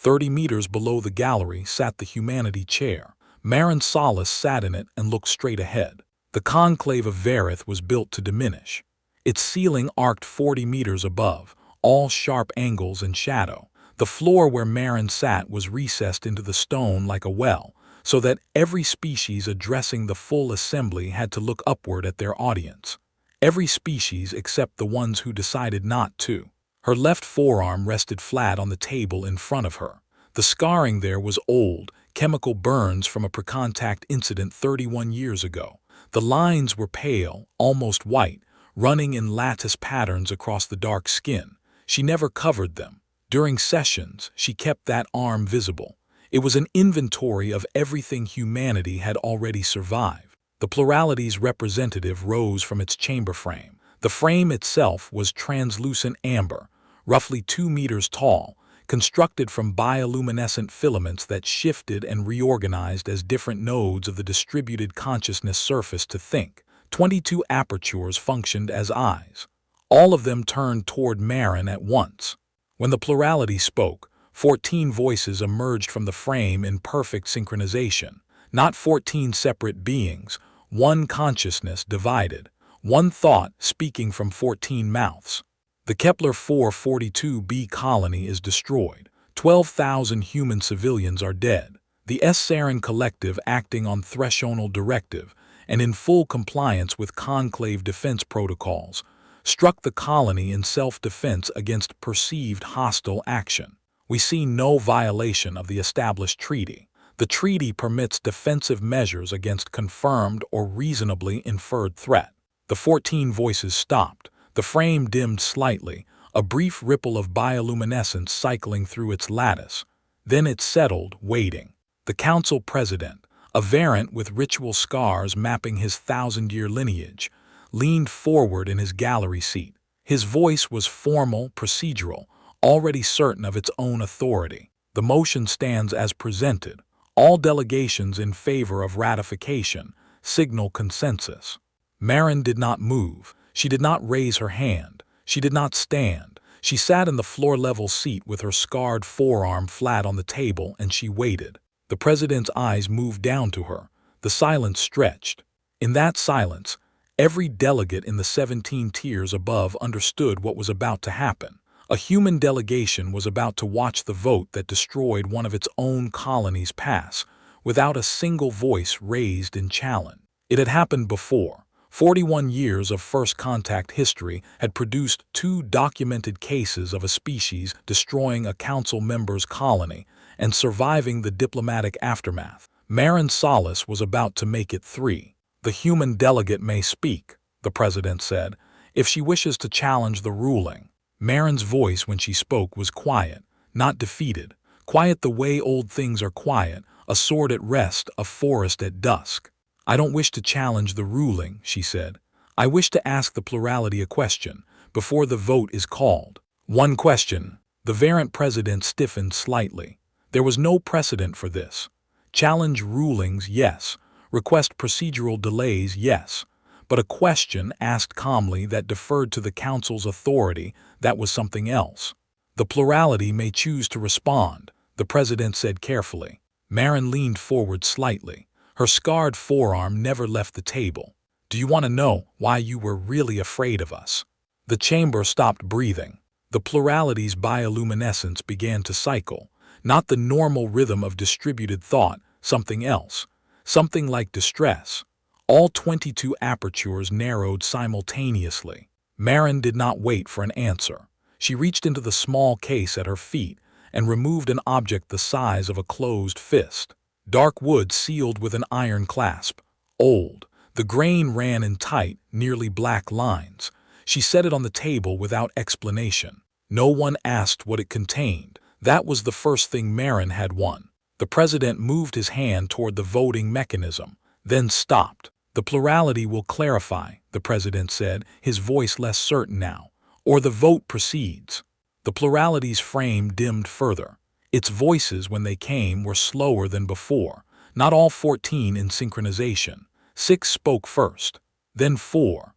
30 meters below the gallery sat the humanity chair. Marin Salas sat in it and looked straight ahead. The conclave of Varith was built to diminish. Its ceiling arced 40 meters above, all sharp angles and shadow. The floor where Marin sat was recessed into the stone like a well, so that every species addressing the full assembly had to look upward at their audience. Every species except the ones who decided not to. Her left forearm rested flat on the table in front of her. The scarring there was old, chemical burns from a precontact incident 31 years ago. The lines were pale, almost white, running in lattice patterns across the dark skin. She never covered them. During sessions, she kept that arm visible. It was an inventory of everything humanity had already survived. The plurality's representative rose from its chamber frame. The frame itself was translucent amber, roughly 2 meters tall, constructed from bioluminescent filaments that shifted and reorganized as different nodes of the distributed consciousness surfaced to think. 22 apertures functioned as eyes. All of them turned toward Marin at once. When the plurality spoke, 14 voices emerged from the frame in perfect synchronization. Not 14 separate beings, one consciousness divided, one thought speaking from 14 mouths. The Kepler 442b colony is destroyed. 12,000 human civilians are dead. The S-Sarin collective, acting on threshold directive and in full compliance with conclave defense protocols, struck the colony in self-defense against perceived hostile action. We see no violation of the established treaty. The treaty permits defensive measures against confirmed or reasonably inferred threat. The 14 voices stopped. The frame dimmed slightly, a brief ripple of bioluminescence cycling through its lattice. Then it settled, waiting. The council president, a variant with ritual scars mapping his 1,000-year lineage, leaned forward in his gallery seat. His voice was formal, procedural, already certain of its own authority. The motion stands as presented. All delegations in favor of ratification signal consensus. Marin did not move. She did not raise her hand. She did not stand. She sat in the floor-level seat with her scarred forearm flat on the table, and she waited. The president's eyes moved down to her. The silence stretched. In that silence, every delegate in the 17 tiers above understood what was about to happen. A human delegation was about to watch the vote that destroyed one of its own colonies pass, without a single voice raised in challenge. It had happened before. 41 years of first contact history had produced 2 documented cases of a species destroying a council member's colony and surviving the diplomatic aftermath. Marin Salas was about to make it 3. The human delegate may speak, the president said, if she wishes to challenge the ruling. Marin's voice when she spoke was quiet, not defeated. Quiet the way old things are quiet, a sword at rest, a forest at dusk. I don't wish to challenge the ruling, she said. I wish to ask the plurality a question before the vote is called. One question. The variant president stiffened slightly. There was no precedent for this. Challenge rulings, yes. Request procedural delays, yes. But a question asked calmly that deferred to the council's authority, that was something else. The plurality may choose to respond, the president said carefully. Marin leaned forward slightly. Her scarred forearm never left the table. Do you want to know why you were really afraid of us? The chamber stopped breathing. The plurality's bioluminescence began to cycle. Not the normal rhythm of distributed thought, something else. Something like distress. All 22 apertures narrowed simultaneously. Marin did not wait for an answer. She reached into the small case at her feet and removed an object the size of a closed fist. Dark wood sealed with an iron clasp. Old. The grain ran in tight, nearly black lines. She set it on the table without explanation. No one asked what it contained. That was the first thing Marin had won. The president moved his hand toward the voting mechanism, then stopped. The plurality will clarify, the president said, his voice less certain now. Or the vote proceeds. The plurality's frame dimmed further. Its voices, when they came, were slower than before, not all 14 in synchronization. 6 spoke first, then 4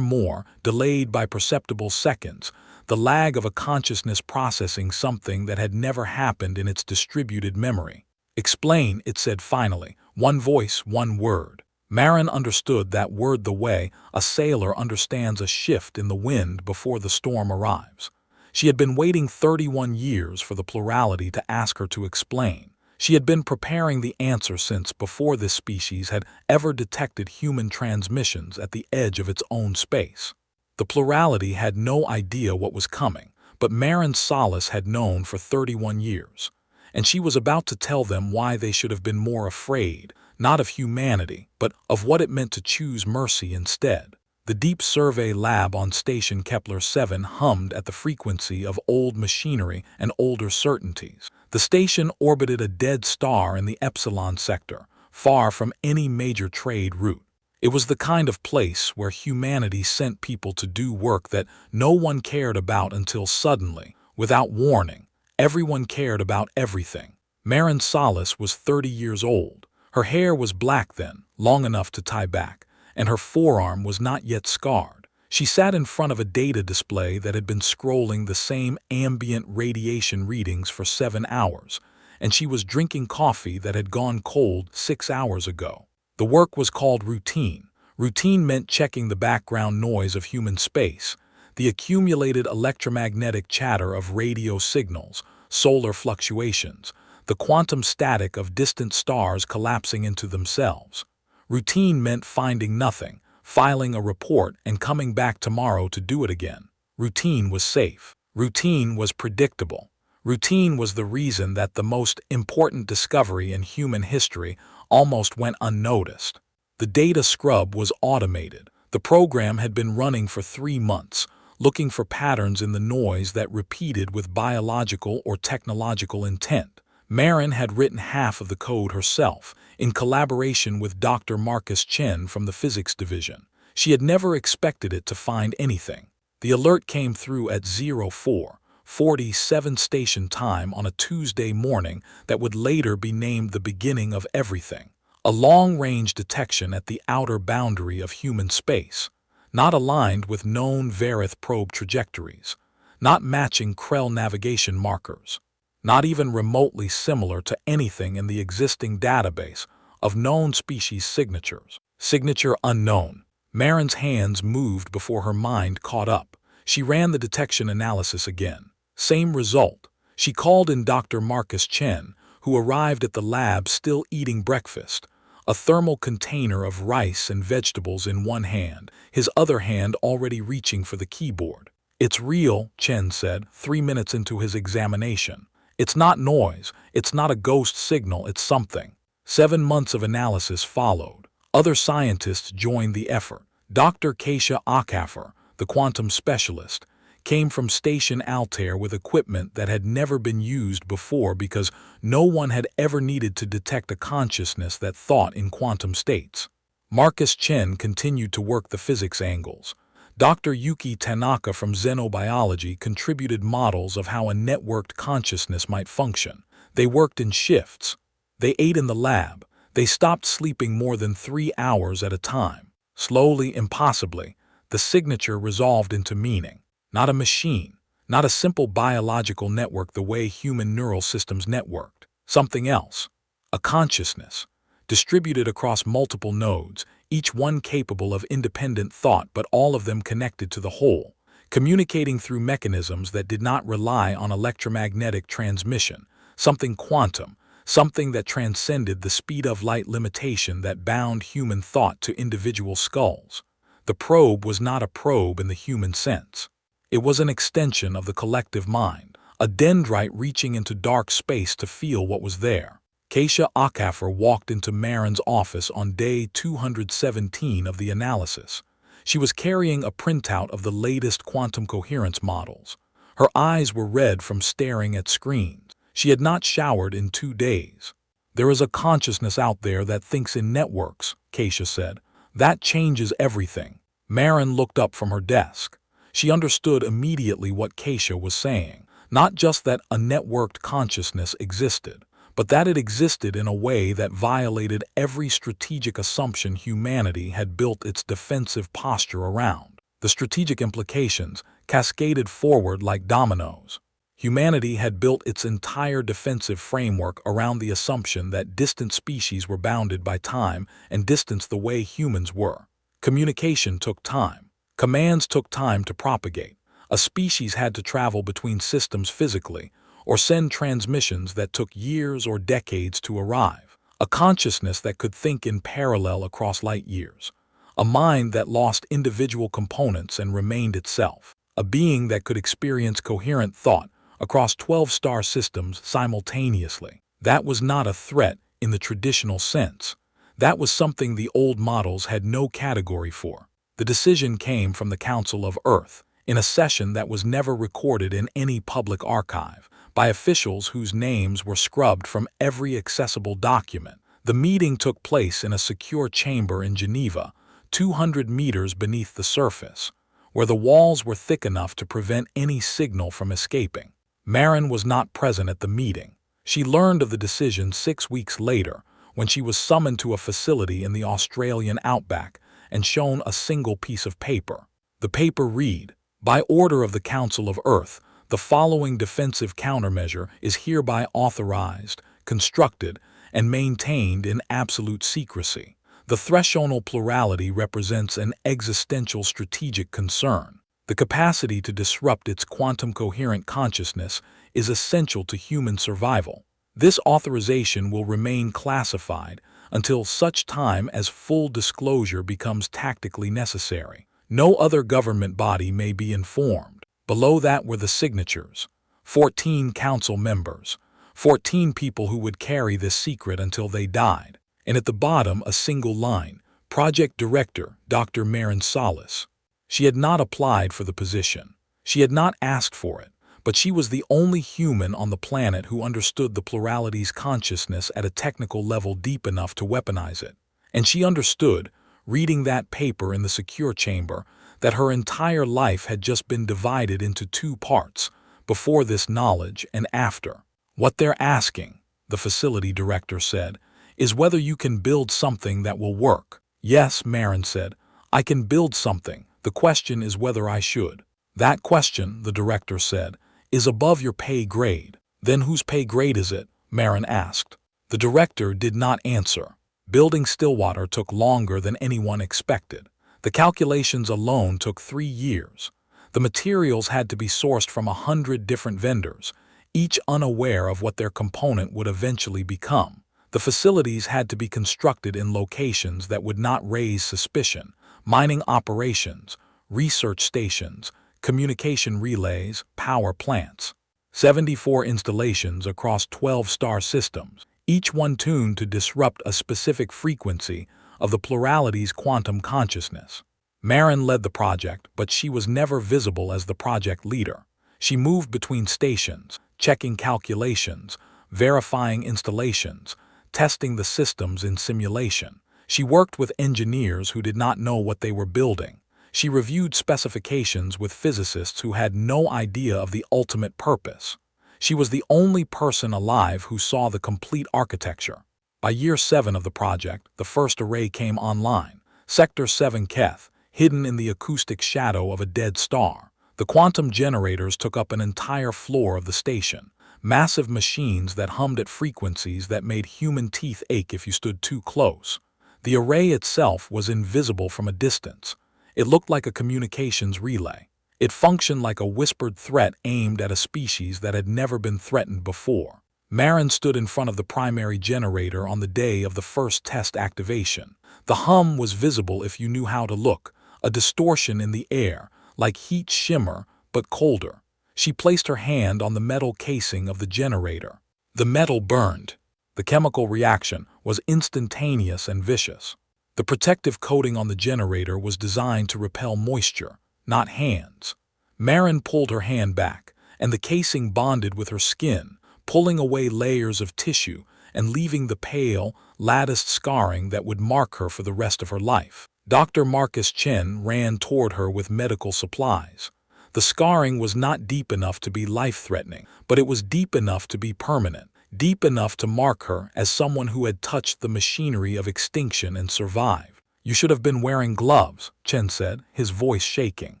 more, delayed by perceptible seconds. the lag of a consciousness processing something that had never happened in its distributed memory. Explain, it said finally, one voice, one word. Marin understood that word the way a sailor understands a shift in the wind before the storm arrives. She had been waiting 31 years for the plurality to ask her to explain. She had been preparing the answer since before this species had ever detected human transmissions at the edge of its own space. The plurality had no idea what was coming, but Marin Solace had known for 31 years. And she was about to tell them why they should have been more afraid, not of humanity, but of what it meant to choose mercy instead. The Deep Survey Lab on Station Kepler 7 hummed at the frequency of old machinery and older certainties. The station orbited a dead star in the Epsilon sector, far from any major trade route. It was the kind of place where humanity sent people to do work that no one cared about until suddenly, without warning, everyone cared about everything. Marin Solace was 30 years old. Her hair was black then, long enough to tie back, and her forearm was not yet scarred. She sat in front of a data display that had been scrolling the same ambient radiation readings for 7 hours, and she was drinking coffee that had gone cold 6 hours ago. The work was called routine. Routine meant checking the background noise of human space, the accumulated electromagnetic chatter of radio signals, solar fluctuations, the quantum static of distant stars collapsing into themselves. Routine meant finding nothing, filing a report, and coming back tomorrow to do it again. Routine was safe. Routine was predictable. Routine was the reason that the most important discovery in human history almost went unnoticed. The data scrub was automated. The program had been running for 3 months, looking for patterns in the noise that repeated with biological or technological intent. Marin had written half of the code herself, in collaboration with Dr. Marcus Chen from the physics division. She had never expected it to find anything. The alert came through at 04:47 station time on a Tuesday morning that would later be named the beginning of everything. A long-range detection at the outer boundary of human space, not aligned with known Varith probe trajectories, not matching Krell navigation markers, not even remotely similar to anything in the existing database of known species signatures. Signature unknown. Marin's hands moved before her mind caught up. She ran the detection analysis again. Same result. She called in Dr. Marcus Chen, who arrived at the lab still eating breakfast, a thermal container of rice and vegetables in one hand, his other hand already reaching for the keyboard. "It's real," Chen said, 3 minutes into his examination. "It's not noise, it's not a ghost signal, it's something." 7 months of analysis followed. Other scientists joined the effort. Dr. Keisha Akafer, the quantum specialist, came from Station Altair with equipment that had never been used before because no one had ever needed to detect a consciousness that thought in quantum states. Marcus Chen continued to work the physics angles. Dr. Yuki Tanaka from xenobiology contributed models of how a networked consciousness might function. They worked in shifts. They ate in the lab. They stopped sleeping more than 3 hours at a time. Slowly, impossibly, the signature resolved into meaning. Not a machine, not a simple biological network the way human neural systems networked. Something else. A consciousness, distributed across multiple nodes, each one capable of independent thought but all of them connected to the whole, communicating through mechanisms that did not rely on electromagnetic transmission, something quantum, something that transcended the speed-of-light limitation that bound human thought to individual skulls. The probe was not a probe in the human sense. It was an extension of the collective mind, a dendrite reaching into dark space to feel what was there. Keisha Akafer walked into Marin's office on day 217 of the analysis. She was carrying a printout of the latest quantum coherence models. Her eyes were red from staring at screens. She had not showered in 2 days. "There is a consciousness out there that thinks in networks," Keisha said. "That changes everything." Marin looked up from her desk. She understood immediately what Keisha was saying. Not just that a networked consciousness existed, but that it existed in a way that violated every strategic assumption humanity had built its defensive posture around. The strategic implications cascaded forward like dominoes. Humanity had built its entire defensive framework around the assumption that distant species were bounded by time and distance the way humans were. Communication took time. Commands took time to propagate. A species had to travel between systems physically, or send transmissions that took years or decades to arrive. A consciousness that could think in parallel across light years. A mind that lost individual components and remained itself. A being that could experience coherent thought across 12 star systems simultaneously. That was not a threat in the traditional sense. That was something the old models had no category for. The decision came from the Council of Earth, in a session that was never recorded in any public archive, by officials whose names were scrubbed from every accessible document. The meeting took place in a secure chamber in Geneva, 200 meters beneath the surface, where the walls were thick enough to prevent any signal from escaping. Marin was not present at the meeting. She learned of the decision 6 weeks later, when she was summoned to a facility in the Australian outback and shown a single piece of paper. The paper read, "By order of the Council of Earth, the following defensive countermeasure is hereby authorized, constructed, and maintained in absolute secrecy. The threshold plurality represents an existential strategic concern. The capacity to disrupt its quantum-coherent consciousness is essential to human survival. This authorization will remain classified until such time as full disclosure becomes tactically necessary. No other government body may be informed." Below that were the signatures. 14 council members. 14 people who would carry this secret until they died. And at the bottom a single line, Project Director, Dr. Marin Salas. She had not applied for the position. She had not asked for it, but she was the only human on the planet who understood the plurality's consciousness at a technical level deep enough to weaponize it. And she understood, reading that paper in the secure chamber, that her entire life had just been divided into 2 parts, before this knowledge and after. "What they're asking," the facility director said, "is whether you can build something that will work." "Yes," Marin said, "I can build something. The question is whether I should." "That question," the director said, "is above your pay grade." "Then whose pay grade is it?" Marin asked. The director did not answer. Building Stillwater took longer than anyone expected. The calculations alone took 3 years. The materials had to be sourced from 100 different vendors, each unaware of what their component would eventually become. The facilities had to be constructed in locations that would not raise suspicion: mining operations, research stations, communication relays, power plants. 74 installations across 12 star systems, each one tuned to disrupt a specific frequency of the plurality's quantum consciousness. Marin led the project, but she was never visible as the project leader. She moved between stations, checking calculations, verifying installations, testing the systems in simulation. She worked with engineers who did not know what they were building. She reviewed specifications with physicists who had no idea of the ultimate purpose. She was the only person alive who saw the complete architecture. By year 7 of the project, the first array came online. Sector 7 Keth, hidden in the acoustic shadow of a dead star. The quantum generators took up an entire floor of the station. Massive machines that hummed at frequencies that made human teeth ache if you stood too close. The array itself was invisible from a distance. It looked like a communications relay. It functioned like a whispered threat aimed at a species that had never been threatened before. Marin stood in front of the primary generator on the day of the first test activation. The hum was visible if you knew how to look, a distortion in the air, like heat shimmer, but colder. She placed her hand on the metal casing of the generator. The metal burned. The chemical reaction was instantaneous and vicious. The protective coating on the generator was designed to repel moisture, not hands. Marin pulled her hand back, and the casing bonded with her skin, pulling away layers of tissue and leaving the pale, latticed scarring that would mark her for the rest of her life. Dr. Marcus Chen ran toward her with medical supplies. The scarring was not deep enough to be life-threatening, but it was deep enough to be permanent, deep enough to mark her as someone who had touched the machinery of extinction and survived. You should have been wearing gloves, Chen said, his voice shaking.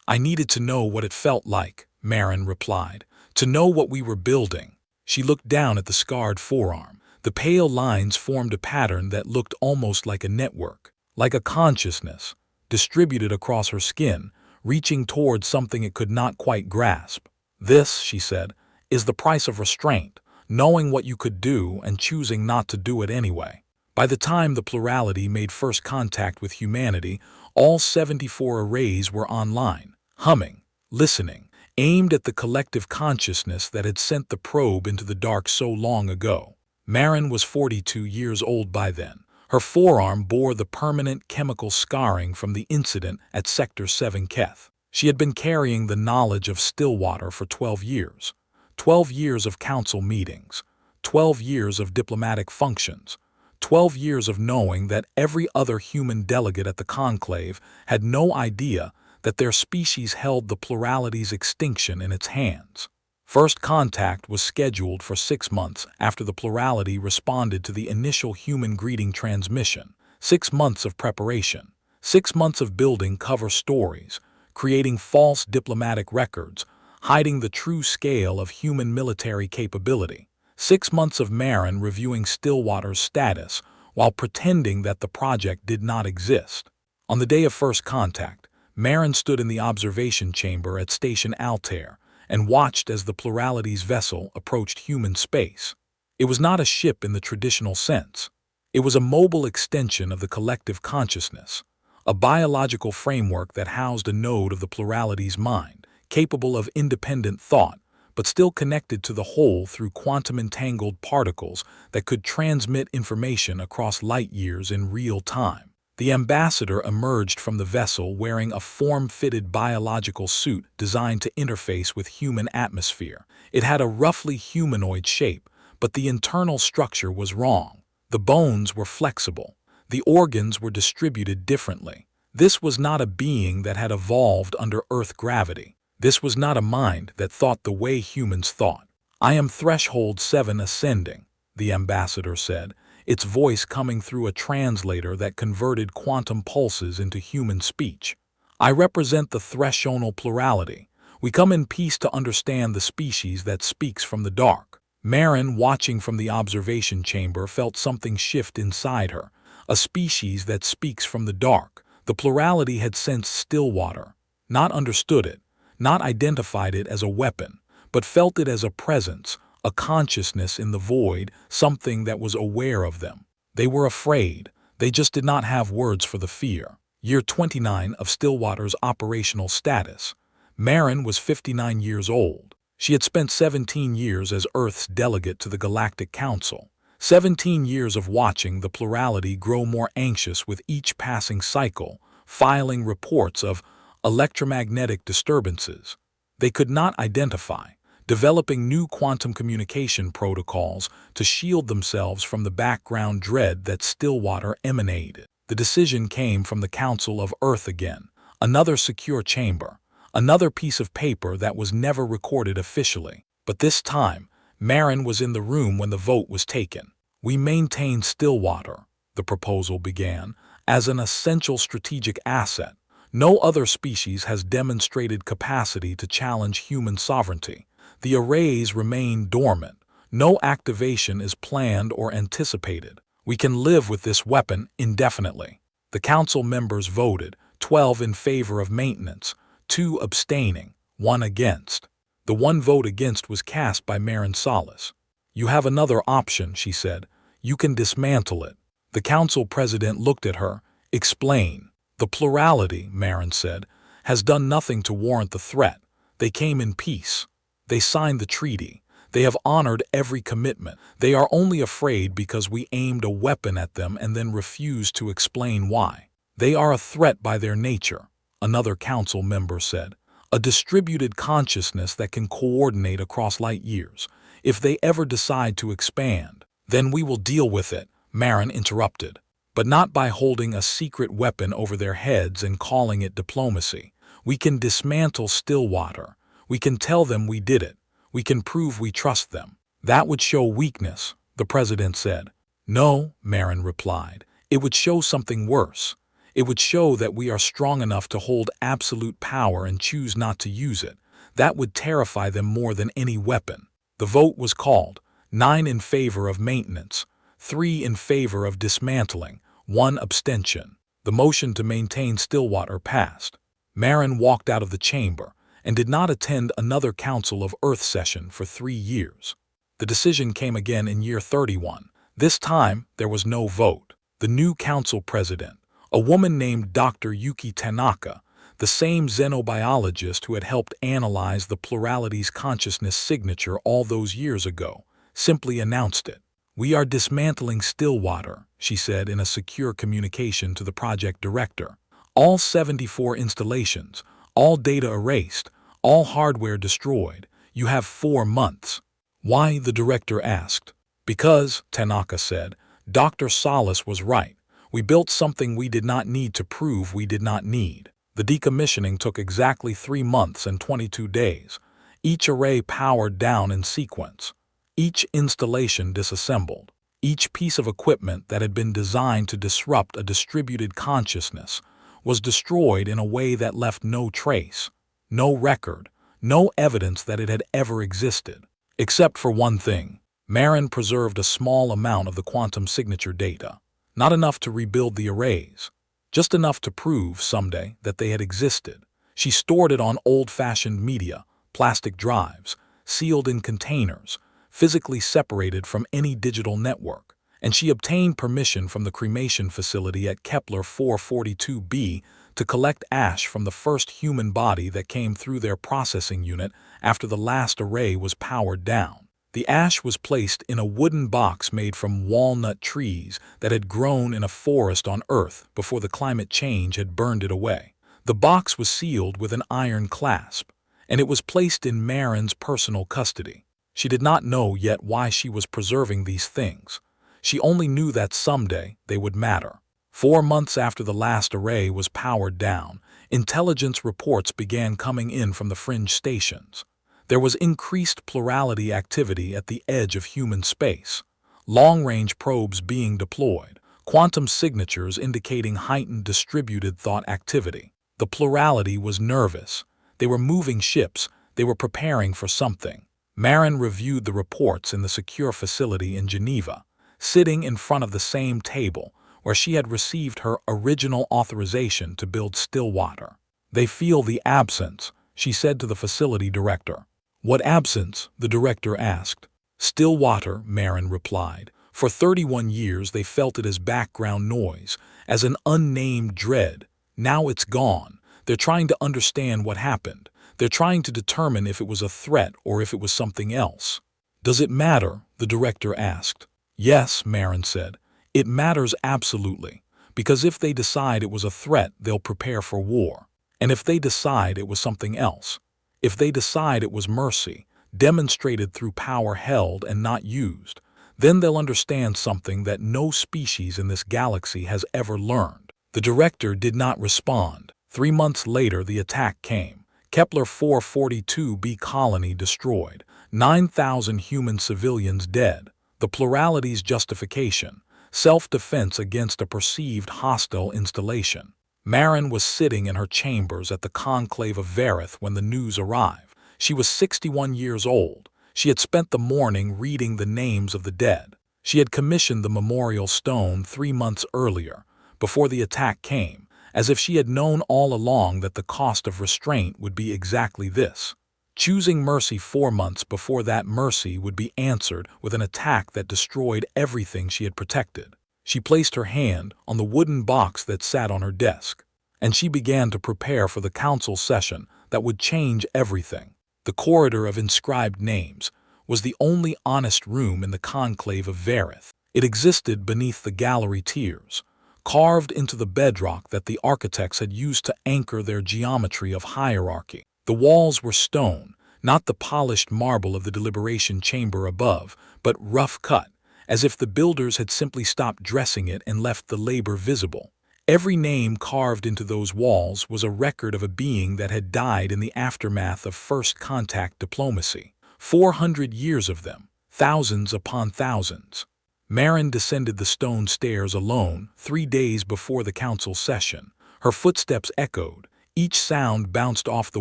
I needed to know what it felt like, Marin replied, to know what we were building. She looked down at the scarred forearm. The pale lines formed a pattern that looked almost like a network, like a consciousness, distributed across her skin, reaching towards something it could not quite grasp. This, she said, is the price of restraint, knowing what you could do and choosing not to do it anyway. By the time the plurality made first contact with humanity, all 74 arrays were online, humming, listening, aimed at the collective consciousness that had sent the probe into the dark so long ago. Marin was 42 years old by then. Her forearm bore the permanent chemical scarring from the incident at Sector 7 Keth. She had been carrying the knowledge of Stillwater for 12 years. 12 years of council meetings. 12 years of diplomatic functions. 12 years of knowing that every other human delegate at the conclave had no idea that their species held the plurality's extinction in its hands. First contact was scheduled for 6 months after the plurality responded to the initial human greeting transmission. 6 months of preparation. 6 months of building cover stories, creating false diplomatic records, hiding the true scale of human military capability. 6 months of Marin reviewing Stillwater's status while pretending that the project did not exist. On the day of first contact, Marin stood in the observation chamber at Station Altair and watched as the plurality's vessel approached human space. It was not a ship in the traditional sense. It was a mobile extension of the collective consciousness, a biological framework that housed a node of the plurality's mind, capable of independent thought, but still connected to the whole through quantum-entangled particles that could transmit information across light years in real time. The ambassador emerged from the vessel wearing a form-fitted biological suit designed to interface with human atmosphere. It had a roughly humanoid shape, but the internal structure was wrong. The bones were flexible. The organs were distributed differently. This was not a being that had evolved under Earth gravity. This was not a mind that thought the way humans thought. I am Threshold 7 ascending, the ambassador said, its voice coming through a translator that converted quantum pulses into human speech. I represent the threshold plurality. We come in peace to understand the species that speaks from the dark. Marin, watching from the observation chamber, felt something shift inside her. A species that speaks from the dark. The plurality had sensed Stillwater, not understood it, not identified it as a weapon, but felt it as a presence, a consciousness in the void, something that was aware of them. They were afraid. They just did not have words for the fear. Year 29 of Stillwater's operational status. Marin was 59 years old. She had spent 17 years as Earth's delegate to the Galactic Council. 17 years of watching the plurality grow more anxious with each passing cycle, filing reports of electromagnetic disturbances they could not identify, developing new quantum communication protocols to shield themselves from the background dread that Stillwater emanated. The decision came from the Council of Earth again, another secure chamber, another piece of paper that was never recorded officially. But this time, Marin was in the room when the vote was taken. We maintain Stillwater, the proposal began, as an essential strategic asset. No other species has demonstrated capacity to challenge human sovereignty. The arrays remain dormant. No activation is planned or anticipated. We can live with this weapon indefinitely. The council members voted, 12 in favor of maintenance, 2 abstaining, 1 against. The one vote against was cast by Marin Salas. You have another option, she said. You can dismantle it. The council president looked at her. Explain. The plurality, Marin said, has done nothing to warrant the threat. They came in peace. They signed the treaty. They have honored every commitment. They are only afraid because we aimed a weapon at them and then refused to explain why. They are a threat by their nature, another council member said. A distributed consciousness that can coordinate across light years. If they ever decide to expand, then we will deal with it, Marin interrupted. But not by holding a secret weapon over their heads and calling it diplomacy. We can dismantle Stillwater. We can tell them we did it. We can prove we trust them. That would show weakness, the president said. No, Marin replied. It would show something worse. It would show that we are strong enough to hold absolute power and choose not to use it. That would terrify them more than any weapon. The vote was called. 9 in favor of maintenance, 3 in favor of dismantling, 1 abstention. The motion to maintain Stillwater passed. Marin walked out of the chamber and did not attend another Council of Earth session for 3 years. The decision came again in year 31. This time, there was no vote. The new council president, a woman named Dr. Yuki Tanaka, the same xenobiologist who had helped analyze the plurality's consciousness signature all those years ago, simply announced it. "We are dismantling Stillwater," she said in a secure communication to the project director. "All 74 installations, all data erased, all hardware destroyed. You have 4 months. "Why?" the director asked. "Because," Tanaka said, "Dr. Salas was right. We built something we did not need to prove we did not need." The decommissioning took exactly 3 months and 22 days. Each array powered down in sequence. Each installation disassembled. Each piece of equipment that had been designed to disrupt a distributed consciousness was destroyed in a way that left no trace, no record, no evidence that it had ever existed. Except for one thing. Marin preserved a small amount of the quantum signature data. Not enough to rebuild the arrays. Just enough to prove someday that they had existed. She stored it on old-fashioned media, plastic drives, sealed in containers, physically separated from any digital network. And she obtained permission from the cremation facility at Kepler 442b to collect ash from the first human body that came through their processing unit after the last array was powered down. The ash was placed in a wooden box made from walnut trees that had grown in a forest on Earth before the climate change had burned it away. The box was sealed with an iron clasp, and it was placed in Marin's personal custody. She did not know yet why she was preserving these things. She only knew that someday they would matter. 4 months after the last array was powered down, intelligence reports began coming in from the fringe stations. There was increased plurality activity at the edge of human space, long-range probes being deployed, quantum signatures indicating heightened distributed thought activity. The plurality was nervous. They were moving ships. They were preparing for something. Marin reviewed the reports in the secure facility in Geneva, sitting in front of the same table where she had received her original authorization to build Stillwater. "They feel the absence," she said to the facility director. "What absence?" the director asked. "Stillwater," Marin replied. "For 31 years they felt it as background noise, as an unnamed dread. Now it's gone. They're trying to understand what happened. They're trying to determine if it was a threat or if it was something else." "Does it matter?" the director asked. "Yes," Marin said. "It matters absolutely. Because if they decide it was a threat, they'll prepare for war. And if they decide it was something else, if they decide it was mercy, demonstrated through power held and not used, then they'll understand something that no species in this galaxy has ever learned." The director did not respond. 3 months later, the attack came. Kepler 442b colony destroyed. 9,000 human civilians dead. The plurality's justification: self-defense against a perceived hostile installation. Marin was sitting in her chambers at the conclave of Verith when the news arrived. She was 61 years old. She had spent the morning reading the names of the dead. She had commissioned the memorial stone 3 months earlier, before the attack came, as if she had known all along that the cost of restraint would be exactly this. Choosing mercy 4 months before that mercy would be answered with an attack that destroyed everything she had protected. She placed her hand on the wooden box that sat on her desk, and she began to prepare for the council session that would change everything. The corridor of inscribed names was the only honest room in the conclave of Verith. It existed beneath the gallery tiers, carved into the bedrock that the architects had used to anchor their geometry of hierarchy. The walls were stone, not the polished marble of the deliberation chamber above, but rough cut, as if the builders had simply stopped dressing it and left the labor visible. Every name carved into those walls was a record of a being that had died in the aftermath of first contact diplomacy. 400 years of them, thousands upon thousands. Marin descended the stone stairs alone 3 days before the council session. Her footsteps echoed. Each sound bounced off the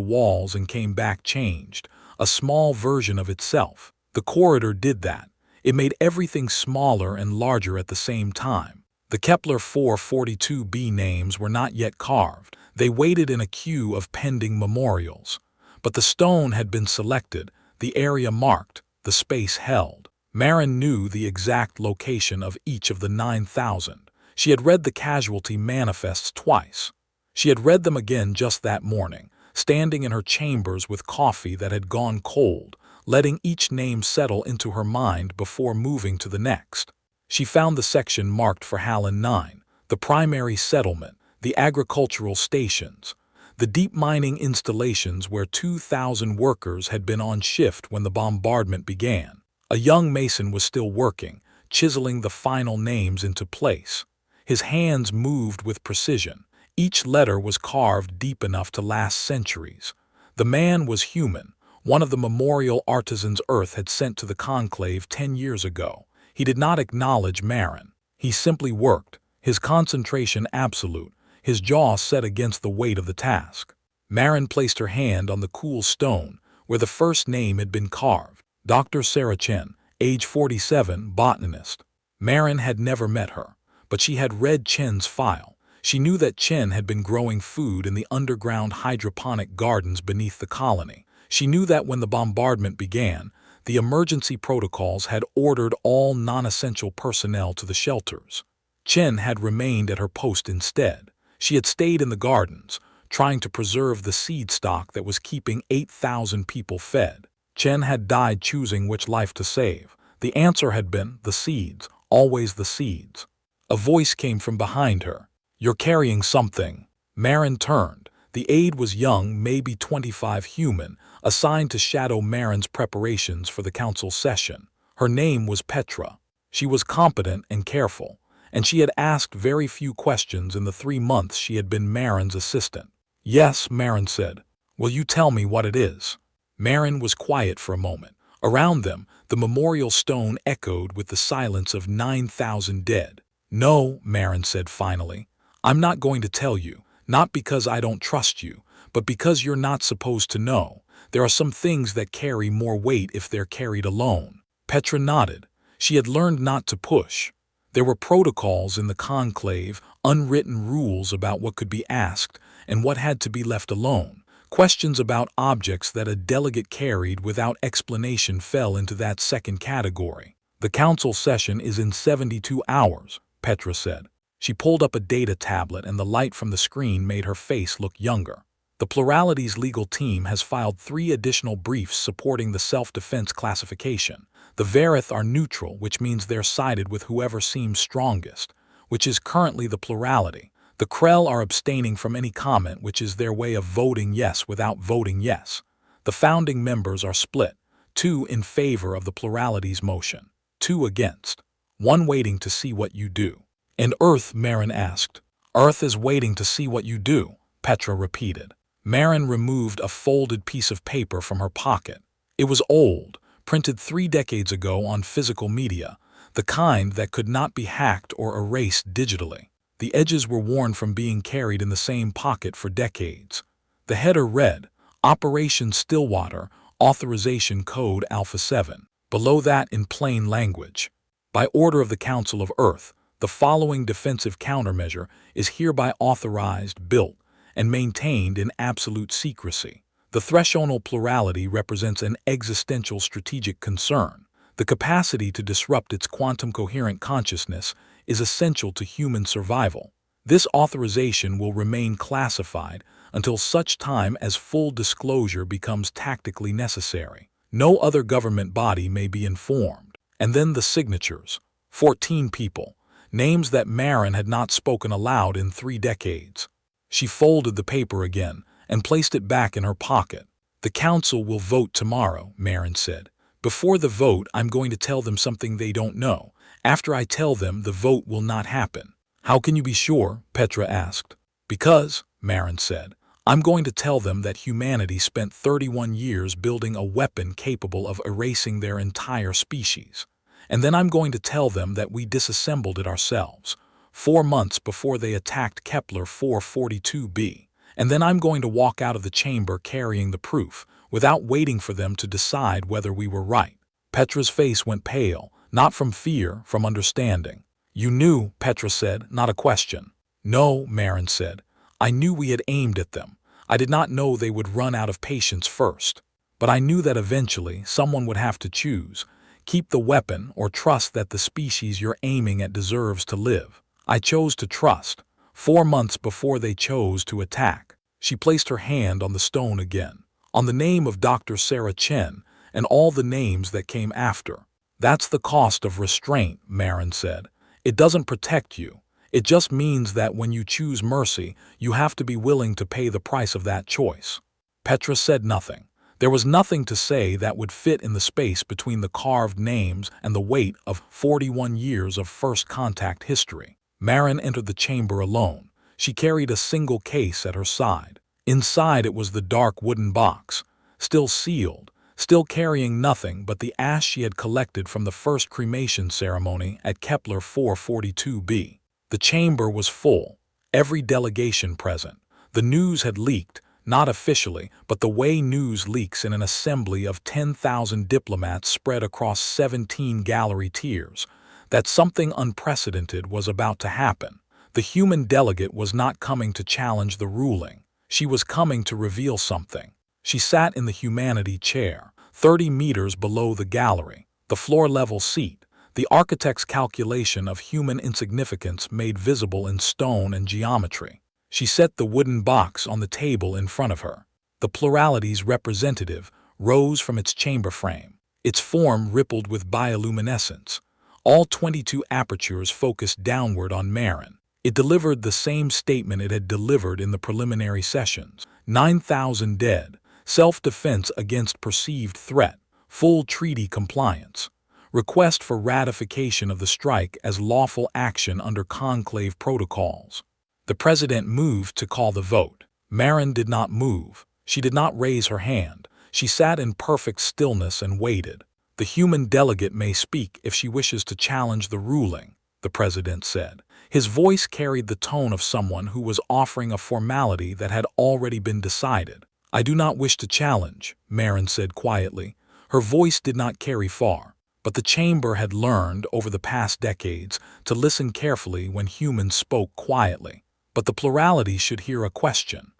walls and came back changed, a small version of itself. The corridor did that. It made everything smaller and larger at the same time. The Kepler 442b names were not yet carved. They waited in a queue of pending memorials. But the stone had been selected, the area marked, the space held. Marin knew the exact location of each of the 9,000. She had read the casualty manifests twice. She had read them again just that morning, standing in her chambers with coffee that had gone cold, letting each name settle into her mind before moving to the next. She found the section marked for Hallen 9, the primary settlement, the agricultural stations, the deep mining installations where 2,000 workers had been on shift when the bombardment began. A young mason was still working, chiseling the final names into place. His hands moved with precision. Each letter was carved deep enough to last centuries. The man was human, one of the memorial artisans Earth had sent to the conclave 10 years ago. He did not acknowledge Marin. He simply worked, his concentration absolute, his jaw set against the weight of the task. Marin placed her hand on the cool stone, where the first name had been carved. Dr. Sarah Chen, age 47, botanist. Marin had never met her, but she had read Chen's file. She knew that Chen had been growing food in the underground hydroponic gardens beneath the colony. She knew that when the bombardment began, the emergency protocols had ordered all non-essential personnel to the shelters. Chen had remained at her post instead. She had stayed in the gardens, trying to preserve the seed stock that was keeping 8,000 people fed. Chen had died choosing which life to save. The answer had been the seeds, always the seeds. A voice came from behind her. "You're carrying something." Marin turned. The aide was young, maybe 25 human, assigned to shadow Marin's preparations for the council session. Her name was Petra. She was competent and careful, and she had asked very few questions in the 3 months she had been Marin's assistant. "Yes," Marin said. "Will you tell me what it is?" Marin was quiet for a moment. Around them, the memorial stone echoed with the silence of 9,000 dead. "No," Marin said finally. "I'm not going to tell you, not because I don't trust you, but because you're not supposed to know. There are some things that carry more weight if they're carried alone." Petra nodded. She had learned not to push. There were protocols in the conclave, unwritten rules about what could be asked and what had to be left alone. Questions about objects that a delegate carried without explanation fell into that second category. "The council session is in 72 hours, Petra said. She pulled up a data tablet and the light from the screen made her face look younger. "The plurality's legal team has filed 3 additional briefs supporting the self-defense classification. The Verith are neutral, which means they're sided with whoever seems strongest, which is currently the plurality. The Krell are abstaining from any comment, which is their way of voting yes without voting yes. The founding members are split, 2 in favor of the plurality's motion, 2 against, 1 waiting to see what you do." "And Earth?" Marin asked. "Earth is waiting to see what you do," Petra repeated. Marin removed a folded piece of paper from her pocket. It was old, printed 3 decades ago on physical media, the kind that could not be hacked or erased digitally. The edges were worn from being carried in the same pocket for decades. The header read, "Operation Stillwater, Authorization Code Alpha 7. Below that in plain language, "By order of the Council of Earth, the following defensive countermeasure is hereby authorized, built, and maintained in absolute secrecy. The threshold plurality represents an existential strategic concern. The capacity to disrupt its quantum coherent consciousness is essential to human survival. This authorization will remain classified until such time as full disclosure becomes tactically necessary. No other government body may be informed." And then the signatures. 14 people, names that Marin had not spoken aloud in 3 decades. She folded the paper again and placed it back in her pocket. "The council will vote tomorrow," Marin said. "Before the vote, I'm going to tell them something they don't know. After I tell them, the vote will not happen." "How can you be sure?" Petra asked. "Because," Marin said, "I'm going to tell them that humanity spent 31 years building a weapon capable of erasing their entire species. And then I'm going to tell them that we disassembled it ourselves, 4 months before they attacked Kepler 442b. And then I'm going to walk out of the chamber carrying the proof, without waiting for them to decide whether we were right. Petra's face went pale, not from fear, from understanding. You knew, Petra said, not a question. No, Marin said. I knew we had aimed at them. I did not know they would run out of patience first. But I knew that eventually someone would have to choose. Keep the weapon or trust that the species you're aiming at deserves to live. I chose to trust. 4 months before they chose to attack. She placed her hand on the stone again, on the name of Dr. Sarah Chen, and all the names that came after. That's the cost of restraint, Marin said. It doesn't protect you. It just means that when you choose mercy, you have to be willing to pay the price of that choice. Petra said nothing. There was nothing to say that would fit in the space between the carved names and the weight of 41 years of first contact history. Marin entered the chamber alone. She carried a single case at her side. Inside it was the dark wooden box, still sealed, still carrying nothing but the ash she had collected from the first cremation ceremony at Kepler 442b. The chamber was full, every delegation present. The news had leaked, not officially, but the way news leaks in an assembly of 10,000 diplomats spread across 17 gallery tiers, that something unprecedented was about to happen. The human delegate was not coming to challenge the ruling. She was coming to reveal something. She sat in the humanity chair, 30 meters below the gallery, the floor-level seat, the architect's calculation of human insignificance made visible in stone and geometry. She set the wooden box on the table in front of her. The plurality's representative rose from its chamber frame. Its form rippled with bioluminescence. All 22 apertures focused downward on Marin. It delivered the same statement it had delivered in the preliminary sessions. 9,000 dead, self-defense against perceived threat, full treaty compliance. Request for ratification of the strike as lawful action under conclave protocols. The president moved to call the vote. Marin did not move. She did not raise her hand. She sat in perfect stillness and waited. The human delegate may speak if she wishes to challenge the ruling, the president said. His voice carried the tone of someone who was offering a formality that had already been decided. I do not wish to challenge, Marin said quietly. Her voice did not carry far, but the chamber had learned over the past decades to listen carefully when humans spoke quietly. But the plurality should hear a question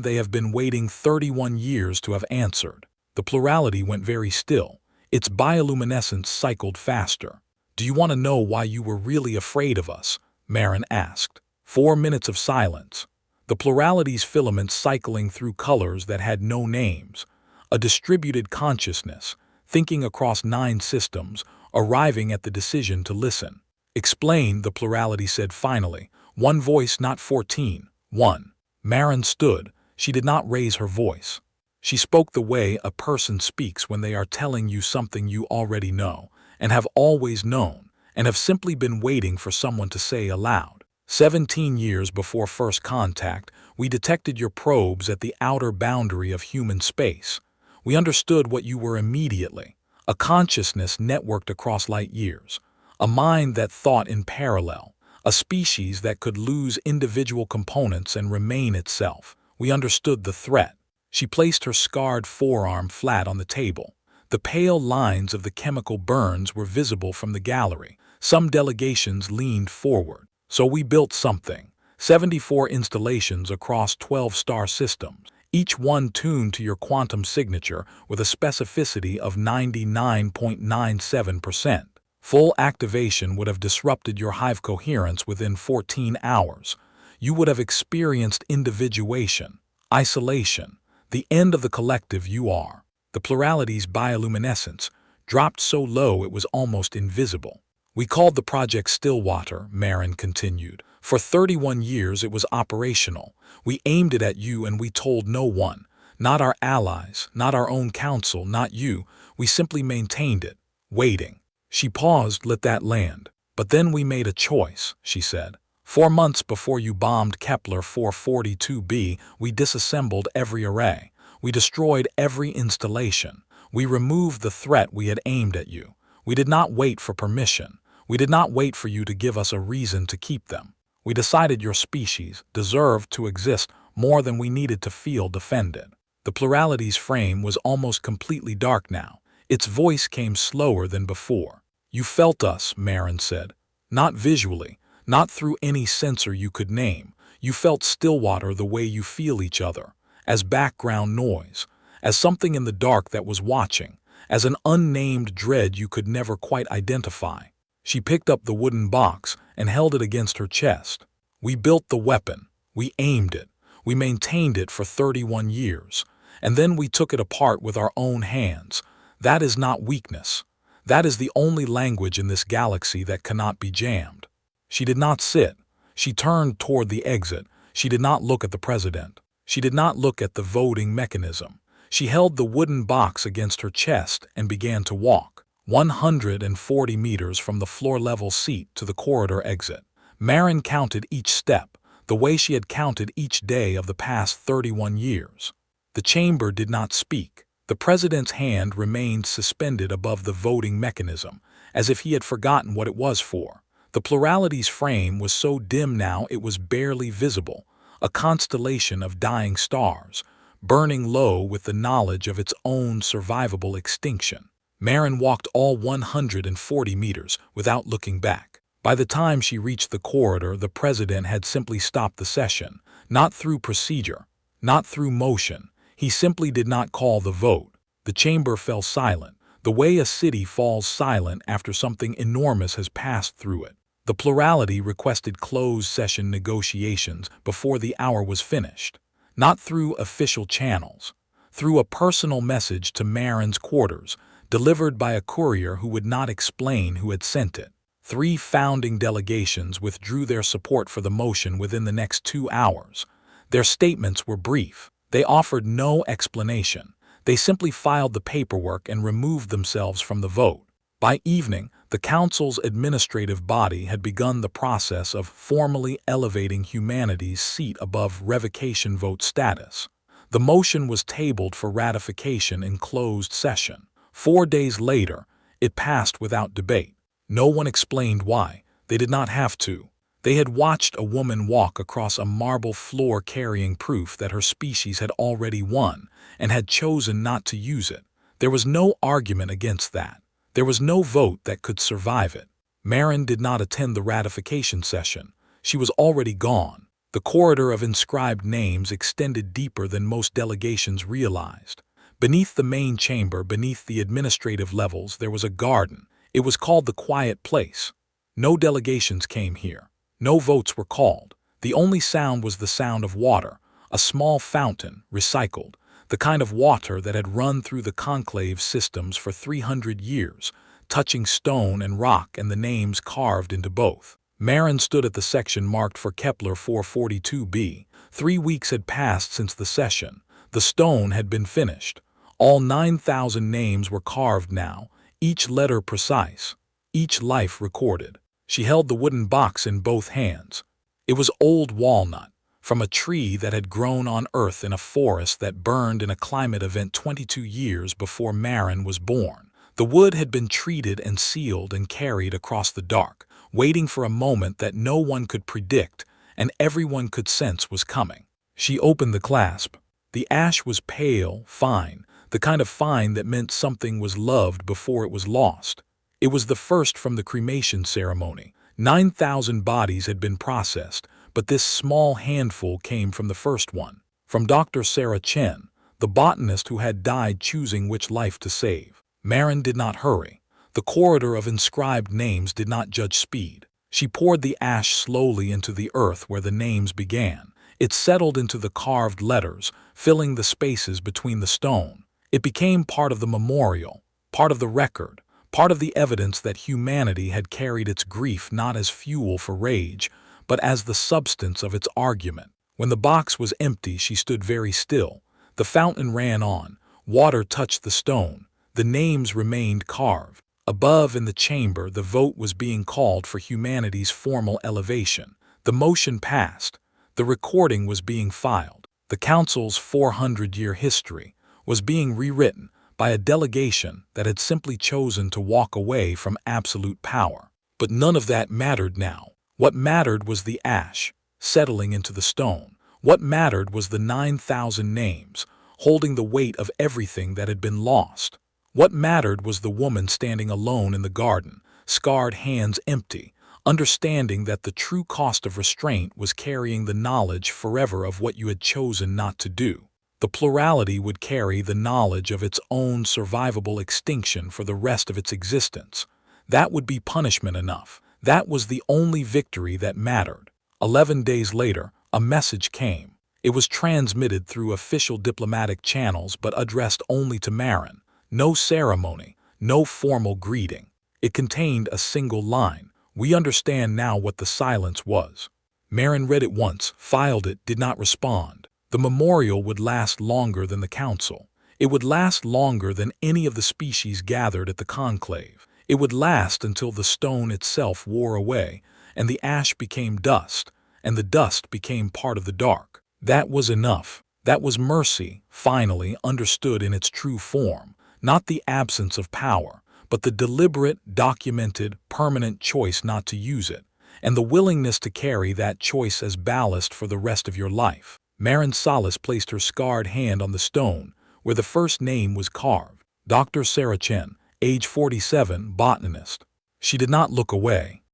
they have been waiting 31 years to have answered. The plurality went very still. Its bioluminescence cycled faster. Do you want to know why you were really afraid of us? Marin asked. 4 minutes of silence. The plurality's filaments cycling through colors that had no names. A distributed consciousness, thinking across 9 systems, arriving at the decision to listen. Explain, the plurality said finally. One voice, not 14. 1. Marin stood. She did not raise her voice. She spoke the way a person speaks when they are telling you something you already know, and have always known, and have simply been waiting for someone to say aloud. 17 years before first contact, we detected your probes at the outer boundary of human space. We understood what you were immediately. A consciousness networked across light years. A mind that thought in parallel. A species that could lose individual components and remain itself. We understood the threat. She placed her scarred forearm flat on the table. The pale lines of the chemical burns were visible from the gallery. Some delegations leaned forward. So we built something. 74 installations across 12 star systems, each one tuned to your quantum signature with a specificity of 99.97%. Full activation would have disrupted your hive coherence within 14 hours. You would have experienced individuation, isolation, the end of the collective you are. The plurality's bioluminescence dropped so low it was almost invisible. We called the project Stillwater, Marin continued. For 31 years it was operational. We aimed it at you and we told no one. Not our allies, not our own council, not you. We simply maintained it, waiting. She paused, let that land. But then we made a choice, she said. 4 months before you bombed Kepler 442b, we disassembled every array. We destroyed every installation. We removed the threat we had aimed at you. We did not wait for permission. We did not wait for you to give us a reason to keep them. We decided your species deserved to exist more than we needed to feel defended. The plurality's frame was almost completely dark now. Its voice came slower than before. You felt us, Marin said. Not visually, not through any sensor you could name. You felt Stillwater the way you feel each other, as background noise, as something in the dark that was watching, as an unnamed dread you could never quite identify. She picked up the wooden box and held it against her chest. We built the weapon. We aimed it. We maintained it for 31 years. And then we took it apart with our own hands. That is not weakness. That is the only language in this galaxy that cannot be jammed. She did not sit. She turned toward the exit. She did not look at the president. She did not look at the voting mechanism. She held the wooden box against her chest and began to walk, 140 meters from the floor-level seat to the corridor exit. Marin counted each step, the way she had counted each day of the past 31 years. The chamber did not speak. The president's hand remained suspended above the voting mechanism, as if he had forgotten what it was for. The plurality's frame was so dim now it was barely visible, a constellation of dying stars, burning low with the knowledge of its own survivable extinction. Marin walked all 140 meters without looking back. By the time she reached the corridor, the president had simply stopped the session, not through procedure, not through motion. He simply did not call the vote. The chamber fell silent, the way a city falls silent after something enormous has passed through it. The plurality requested closed session negotiations before the hour was finished, not through official channels, through a personal message to Marin's quarters, delivered by a courier who would not explain who had sent it. 3 founding delegations withdrew their support for the motion within the next 2 hours. Their statements were brief. They offered no explanation. They simply filed the paperwork and removed themselves from the vote. By evening, the council's administrative body had begun the process of formally elevating humanity's seat above revocation vote status. The motion was tabled for ratification in closed session. 4 days later, it passed without debate. No one explained why. They did not have to. They had watched a woman walk across a marble floor carrying proof that her species had already won and had chosen not to use it. There was no argument against that. There was no vote that could survive it. Marin did not attend the ratification session. She was already gone. The corridor of inscribed names extended deeper than most delegations realized. Beneath the main chamber, beneath the administrative levels, there was a garden. It was called the Quiet Place. No delegations came here. No votes were called. The only sound was the sound of water, a small fountain, recycled, the kind of water that had run through the conclave systems for 300 years, touching stone and rock and the names carved into both. Marin stood at the section marked for Kepler 442b. 3 weeks had passed since the session. The stone had been finished. All 9,000 names were carved now, each letter precise, each life recorded. She held the wooden box in both hands. It was old walnut, from a tree that had grown on Earth in a forest that burned in a climate event 22 years before Marin was born. The wood had been treated and sealed and carried across the dark, waiting for a moment that no one could predict and everyone could sense was coming. She opened the clasp. The ash was pale, fine, the kind of fine that meant something was loved before it was lost. It was the first from the cremation ceremony. 9,000 bodies had been processed, but this small handful came from the first one, from Dr. Sarah Chen, the botanist who had died choosing which life to save. Marin did not hurry. The corridor of inscribed names did not judge speed. She poured the ash slowly into the earth where the names began. It settled into the carved letters, filling the spaces between the stone. It became part of the memorial, part of the record, part of the evidence that humanity had carried its grief not as fuel for rage, but as the substance of its argument. When the box was empty, she stood very still. The fountain ran on. Water touched the stone. The names remained carved. Above in the chamber, the vote was being called for humanity's formal elevation. The motion passed. The recording was being filed. The Council's 400-year history was being rewritten, by a delegation that had simply chosen to walk away from absolute power. But none of that mattered now. What mattered was the ash, settling into the stone. What mattered was the 9,000 names, holding the weight of everything that had been lost. What mattered was the woman standing alone in the garden, scarred hands empty, understanding that the true cost of restraint was carrying the knowledge forever of what you had chosen not to do. The plurality would carry the knowledge of its own survivable extinction for the rest of its existence. That would be punishment enough. That was the only victory that mattered. 11 days later, a message came. It was transmitted through official diplomatic channels but addressed only to Marin. No ceremony, no formal greeting. It contained a single line. We understand now what the silence was. Marin read it once, filed it, did not respond. The memorial would last longer than the council. It would last longer than any of the species gathered at the conclave. It would last until the stone itself wore away, and the ash became dust, and the dust became part of the dark. That was enough. That was mercy, finally understood in its true form, not the absence of power, but the deliberate, documented, permanent choice not to use it, and the willingness to carry that choice as ballast for the rest of your life. Marin Salas placed her scarred hand on the stone, where the first name was carved. Dr. Sarah Chen, age 47, botanist. She did not look away.